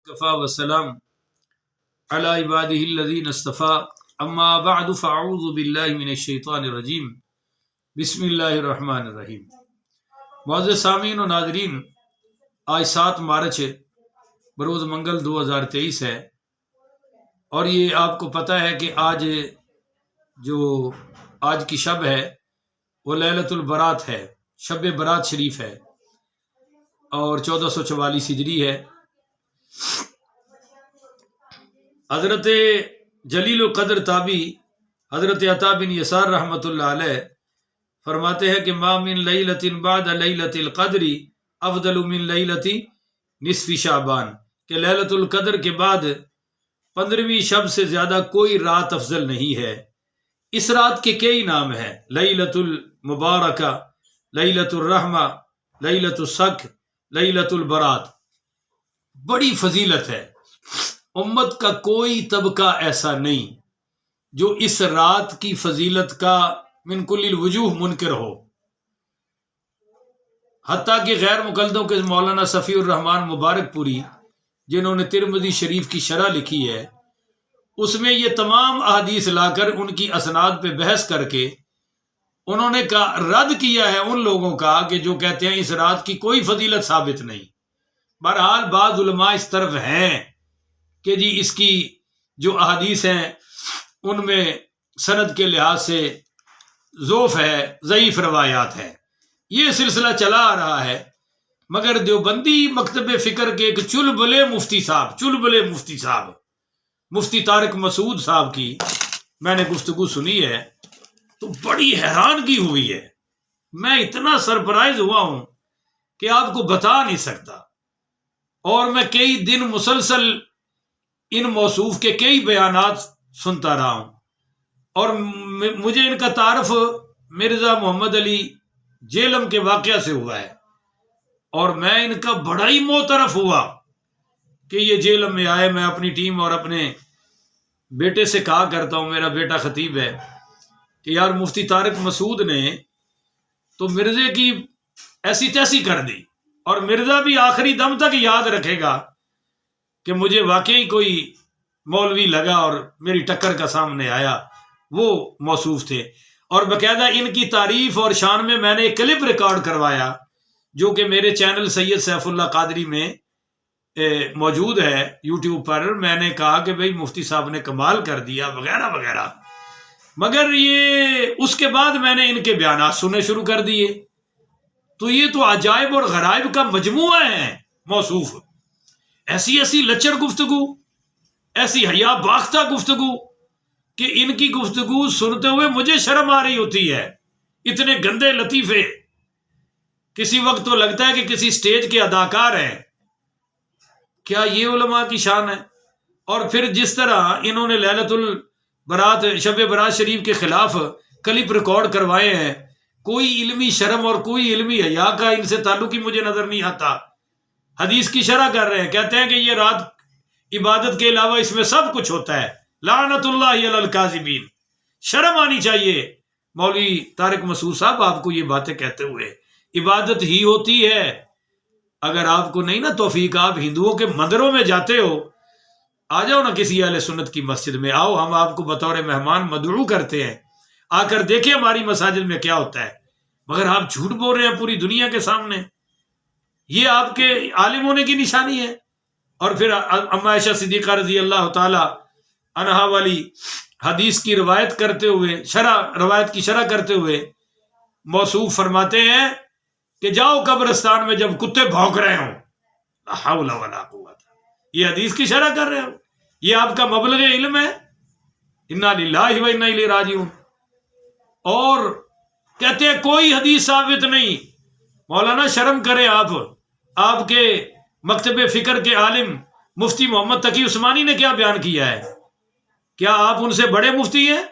کفا وسلام علی عبادہ الذین اصطفیٰ اما بعد فاعوذ باللہ من الشیطان الرجیم بسم اللہ الرحمن الرحیم۔ معزز سامعین و ناظرین، آج 7 مارچ بروز منگل 2023 ہے، اور یہ آپ کو پتہ ہے کہ آج کی شب ہے وہ لیلۃ البرات ہے، شب برات شریف ہے، اور 1444 ہجری ہے۔ حضرت جلیل القدر تابعی حضرت عطا بن یسار رحمۃ اللہ علیہ فرماتے ہیں کہ ما من لیلۃ بعد لیلۃ القدر افضل من لیلۃ نصف شعبان، کہ لیلۃ القدر کے بعد 15ویں شب سے زیادہ کوئی رات افضل نہیں ہے۔ اس رات کے کئی نام ہیں: لیلۃ المبارکہ، لیلۃ الرحمہ، لیلۃ الصق، لیلۃ البرات۔ بڑی فضیلت ہے، امت کا کوئی طبقہ ایسا نہیں جو اس رات کی فضیلت کا من کل الوجوہ منکر ہو۔ حتیٰ کہ غیر مقلدوں کے مولانا صفی الرحمان مبارک پوری، جنہوں نے ترمذی شریف کی شرح لکھی ہے، اس میں یہ تمام احادیث لا کر ان کی اسناد پہ بحث کر کے انہوں نے رد کیا ہے ان لوگوں کا کہ جو کہتے ہیں اس رات کی کوئی فضیلت ثابت نہیں۔ بہرحال بعض علماء اس طرف ہیں کہ جی اس کی جو احادیث ہیں ان میں سند کے لحاظ سے ضعف ہے، ضعیف روایات ہے۔ یہ سلسلہ چلا آ رہا ہے، مگر دیوبندی مکتب فکر کے ایک چلبلے مفتی صاحب مفتی طارق مسعود صاحب کی میں نے گفتگو سنی ہے تو بڑی حیرانگی ہوئی ہے۔ میں اتنا سرپرائز ہوا ہوں کہ آپ کو بتا نہیں سکتا، اور میں کئی دن مسلسل ان موصوف کے کئی بیانات سنتا رہا ہوں، اور مجھے ان کا تعارف مرزا محمد علی جیلم کے واقعہ سے ہوا ہے، اور میں ان کا بڑا ہی معترف ہوا کہ یہ جیلم میں آئے۔ میں اپنی ٹیم اور اپنے بیٹے سے کہا کرتا ہوں، میرا بیٹا خطیب ہے، کہ یار مفتی طارق مسعود نے تو مرزے کی ایسی تیسی کر دی، اور مرزا بھی آخری دم تک یاد رکھے گا کہ مجھے واقعی کوئی مولوی لگا اور میری ٹکر کا سامنے آیا۔ وہ موصوف تھے، اور باقاعدہ ان کی تعریف اور شان میں نے ایک کلپ ریکارڈ کروایا جو کہ میرے چینل سید سیف اللہ قادری میں موجود ہے یوٹیوب پر۔ میں نے کہا کہ بھئی مفتی صاحب نے کمال کر دیا وغیرہ وغیرہ، مگر یہ اس کے بعد میں نے ان کے بیانات سننے شروع کر دیے تو یہ تو عجائب اور غرائب کا مجموعہ ہے موصوف۔ ایسی لچر گفتگو، ایسی حیا باختہ گفتگو کہ ان کی گفتگو سنتے ہوئے مجھے شرم آ رہی ہوتی ہے۔ اتنے گندے لطیفے، کسی وقت تو لگتا ہے کہ کسی سٹیج کے اداکار ہیں۔ کیا یہ علماء کی شان ہے؟ اور پھر جس طرح انہوں نے لیلۃ البرات، شب برات شریف کے خلاف کلپ ریکارڈ کروائے ہیں، کوئی علمی شرم اور کوئی علمی حیا کا ان سے تعلق ہی مجھے نظر نہیں آتا۔ حدیث کی شرح کر رہے ہیں، کہتے ہیں کہ یہ رات عبادت کے علاوہ اس میں سب کچھ ہوتا ہے، لعنت اللہ علی الکاذبین۔ شرم آنی چاہیے مولوی طارق مسعود صاحب آپ کو یہ باتیں کہتے ہوئے۔ عبادت ہی ہوتی ہے، اگر آپ کو نہیں نا توفیق، آپ ہندوؤں کے مندروں میں جاتے ہو، آ جاؤ نا کسی اہل سنت کی مسجد میں، آؤ ہم آپ کو بطور مہمان مدعو کرتے ہیں، آ کر دیکھیں ہماری مساجد میں کیا ہوتا ہے۔ مگر آپ جھوٹ بول رہے ہیں پوری دنیا کے سامنے، یہ آپ کے عالم ہونے کی نشانی ہے۔ اور پھر اما عائشہ صدیقہ رضی اللہ تعالی عنہا والی حدیث کی روایت کی شرح کرتے ہوئے موصوف فرماتے ہیں کہ جاؤ قبرستان میں جب کتے بھونک رہے ہوں، لا حول ولا قوت، یہ حدیث کی شرح کر رہے ہو، یہ آپ کا مبلغ علم ہے۔ انا للہ و انا الیہ راجعون۔ اور کہتے ہیں کوئی حدیث ثابت نہیں۔ مولانا شرم کریں، آپ کے مکتب فکر کے عالم مفتی محمد تقی عثمانی نے کیا بیان کیا ہے؟ کیا آپ ان سے بڑے مفتی ہیں؟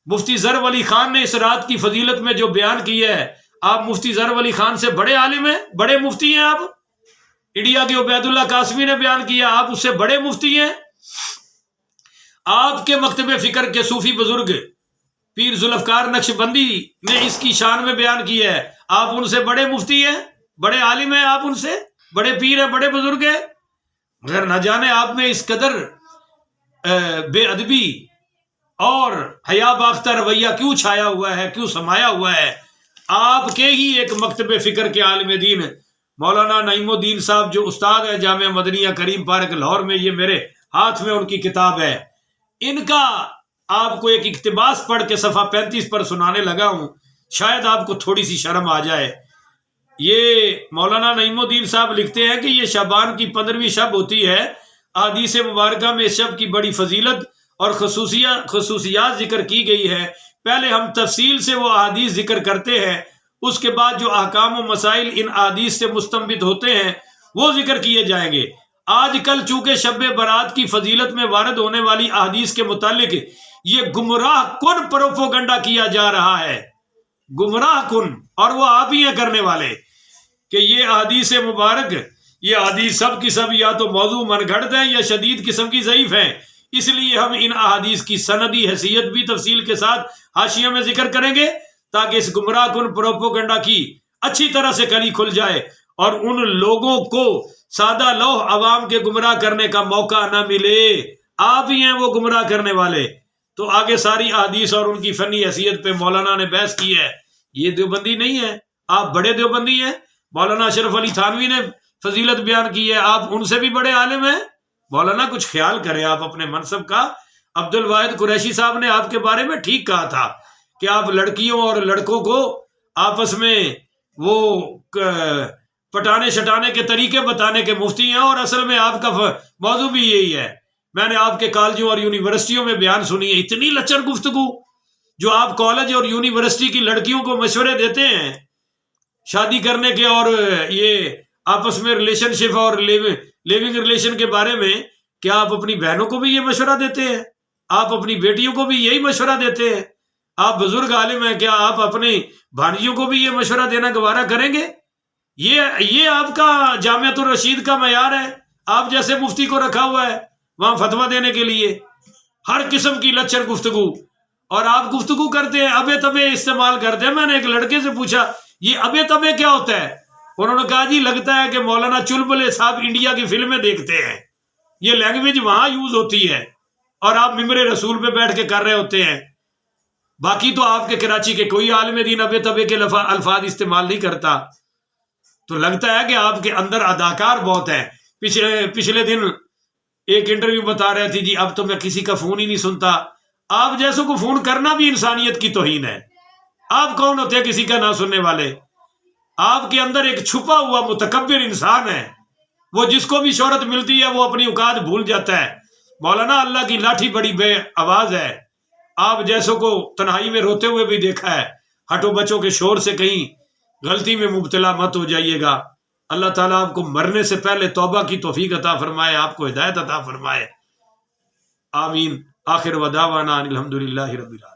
مفتی ظفر علی خان نے اس رات کی فضیلت میں جو بیان کیا ہے، آپ مفتی ظفر علی خان سے بڑے عالم ہیں، بڑے مفتی ہیں آپ؟ انڈیا کے عبید اللہ قاسمی نے بیان کیا، آپ اس سے بڑے مفتی ہیں؟ آپ کے مکتب فکر کے صوفی بزرگ پیر ذوالفقار نقشبندی نے اس کی شان میں بیان کیا ہے، آپ ان سے بڑے مفتی ہیں، بڑے عالم ہیں، آپ ان سے بڑے پیر ہیں، بڑے بزرگ ہیں؟ مگر نہ جانے آپ میں اس قدر بے ادبی اور حیا باختہ رویہ کیوں چھایا ہوا ہے، کیوں سمایا ہوا ہے۔ آپ کے ہی ایک مکتب فکر کے عالم دین مولانا نعیم الدین صاحب جو استاد ہے جامعہ مدنیہ کریم پارک لاہور میں، یہ میرے ہاتھ میں ان کی کتاب ہے، ان کا آپ کو ایک اقتباس پڑھ کے صفحہ 35 پر سنانے لگا ہوں، شاید آپ کو تھوڑی سی شرم آ جائے۔ یہ مولانا نعیم الدین صاحب لکھتے ہیں کہ یہ شعبان کی 15ویں شب ہوتی ہے، احادیث مبارکہ میں اس شب کی بڑی فضیلت اور خصوصیات ذکر کی گئی ہے۔ پہلے ہم تفصیل سے وہ احادیث ذکر کرتے ہیں، اس کے بعد جو احکام و مسائل ان احادیث سے مستنبط ہوتے ہیں وہ ذکر کیے جائیں گے۔ آج کل چونکہ شب برات کی فضیلت میں وارد ہونے والی احادیث کے متعلق یہ گمراہ کن پروپوگنڈا کیا جا رہا ہے، گمراہ کن، اور وہ آپ ہی ہیں کرنے والے، کہ یہ احادیث مبارک، یہ احادیث سب کی سب یا تو موضوع من گھڑت ہیں یا شدید قسم کی ضعیف ہیں، اس لیے ہم ان احادیث کی سندی حیثیت بھی تفصیل کے ساتھ حاشیے میں ذکر کریں گے تاکہ اس گمراہ کن پروپوگنڈا کی اچھی طرح سے کلی کھل جائے اور ان لوگوں کو سادہ لوح عوام کے گمراہ کرنے کا موقع نہ ملے۔ آپ ہی ہیں وہ گمراہ کرنے والے۔ تو آگے ساری احادیث اور ان کی فنی حیثیت پہ مولانا نے بحث کی ہے۔ یہ دیوبندی نہیں ہے، آپ بڑے دیوبندی ہیں، مولانا اشرف علی تھانوی نے فضیلت بیان کی ہے، آپ ان سے بھی بڑے عالم ہیں۔ مولانا کچھ خیال کریں آپ اپنے منصب کا۔ عبد الواحد قریشی صاحب نے آپ کے بارے میں ٹھیک کہا تھا کہ آپ لڑکیوں اور لڑکوں کو آپس میں وہ پٹانے شٹانے کے طریقے بتانے کے مفتی ہیں، اور اصل میں آپ کا موضوع بھی یہی ہے۔ میں نے آپ کے کالجوں اور یونیورسٹیوں میں بیان سنی ہے، اتنی لچر گفتگو جو آپ کالج اور یونیورسٹی کی لڑکیوں کو مشورے دیتے ہیں شادی کرنے کے اور یہ آپس میں ریلیشن شپ اور لیونگ ریلیشن کے بارے میں، کیا آپ اپنی بہنوں کو بھی یہ مشورہ دیتے ہیں؟ آپ اپنی بیٹیوں کو بھی یہی مشورہ دیتے ہیں؟ آپ بزرگ عالم ہیں، کیا آپ اپنی بھانجیوں کو بھی یہ مشورہ دینا گوارا کریں گے؟ یہ آپ کا جامعۃ الرشید کا معیار ہے؟ آپ جیسے مفتی کو رکھا ہوا ہے وہاں فتویٰ دینے کے لیے، ہر قسم کی لچر گفتگو، اور آپ گفتگو کرتے ہیں ابے تبے استعمال کرتے ہیں۔ میں نے ایک لڑکے سے پوچھا یہ ابے تبے کیا ہوتا ہے؟ انہوں نے کہا جی لگتا ہے کہ مولانا چلبلے صاحب انڈیا کی فلمیں دیکھتے ہیں، یہ لینگویج وہاں یوز ہوتی ہے اور آپ ممبر رسول پہ بیٹھ کے کر رہے ہوتے ہیں۔ باقی تو آپ کے کراچی کے کوئی عالم دین ابے تبے کے الفاظ استعمال نہیں کرتا۔ تو لگتا ہے کہ آپ کے اندر اداکار بہت ہے۔ پچھلے دن ایک انٹرویو بتا رہے تھی جی اب تو میں کسی کا فون ہی نہیں سنتا۔ آپ جیسوں کو فون کرنا بھی انسانیت کی توہین ہے۔ آپ کون ہوتے ہیں کسی کا نہ سننے والے؟ آپ کے اندر ایک چھپا ہوا متکبر انسان ہے، وہ جس کو بھی شہرت ملتی ہے وہ اپنی اوقات بھول جاتا ہے۔ مولانا اللہ کی لاٹھی بڑی بے آواز ہے، آپ جیسوں کو تنہائی میں روتے ہوئے بھی دیکھا ہے۔ ہٹو بچوں کے شور سے کہیں غلطی میں مبتلا مت ہو جائیے گا۔ اللہ تعالیٰ آپ کو مرنے سے پہلے توبہ کی توفیق عطا فرمائے، آپ کو ہدایت عطا فرمائے، آمین۔ آخر ودعوانا الحمدللہ رب العالمین۔